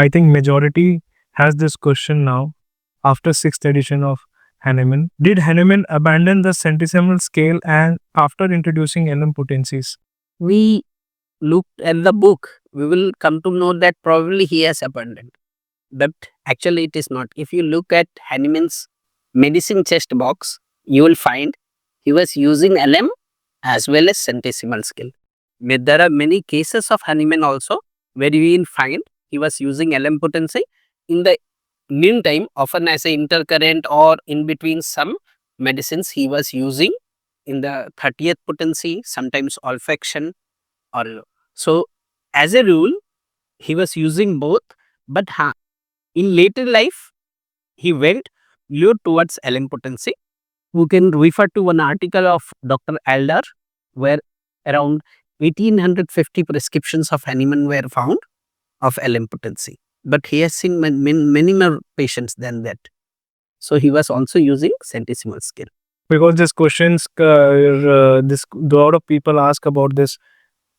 I think majority has this question now after sixth edition of Hahnemann. Did Hahnemann abandon the centesimal scale and after introducing LM potencies? We looked at the book, we will come to know that probably he has abandoned. But actually it is not. If you look at Hahnemann's medicine chest box, you will find he was using LM as well as centesimal scale. There are many cases of Hahnemann also where we will find he was using LM potency in the meantime, often as an intercurrent or in between some medicines he was using in the 30th potency, sometimes olfaction or so. As a rule, he was using both, but in later life, he went more towards LM potency. We can refer to one article of Dr. Alder, where around 1850 prescriptions of Hahnemann were found of LM potency. But he has seen many more patients than that. So he was also using centesimal scale. Because this questions, this a lot of people ask about this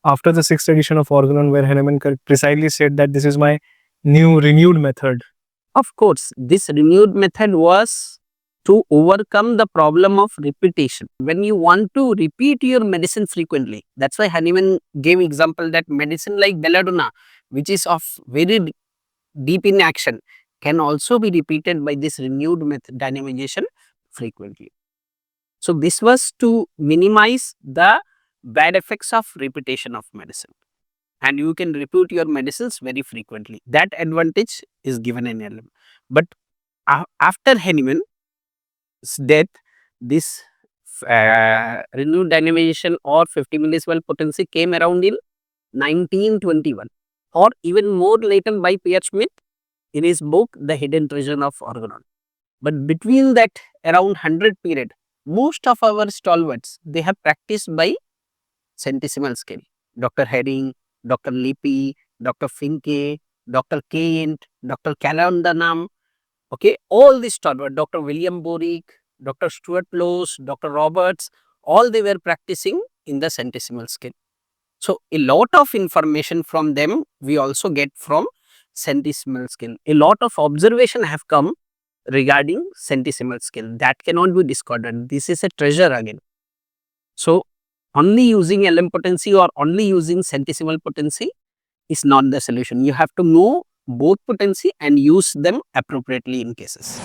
after the sixth edition of Organon, where Hahnemann precisely said that this is my new renewed method. Of course, this renewed method was to overcome the problem of repetition. When you want to repeat your medicine frequently, that's why Hahnemann gave example that medicine like belladonna, which is of very deep in action, can also be repeated by this renewed method dynamization frequently. So this was to minimize the bad effects of repetition of medicine, and you can repeat your medicines very frequently. That advantage is given in LM. But after Hahnemann's death, this renewed dynamization or 50 millesimal potency came around in 1921 or even more later by Pierre Schmidt in his book The Hidden Treasure of Organon. But between that around 100 period, most of our stalwarts, they have practiced by centesimal scale. Dr. Herring, Dr. Lippi, Dr. Finke, Dr. Kent, Dr. Calandanam, okay, all these stalwarts, Dr. William Borick, Dr. Stuart Lowes, Dr. Roberts, all they were practicing in the centesimal scale. So a lot of information from them we also get from centesimal scale. A lot of observation have come regarding centesimal scale that cannot be discarded. This is a treasure again. So only using LM potency or only using centesimal potency is not the solution. You have to know both potency and use them appropriately in cases.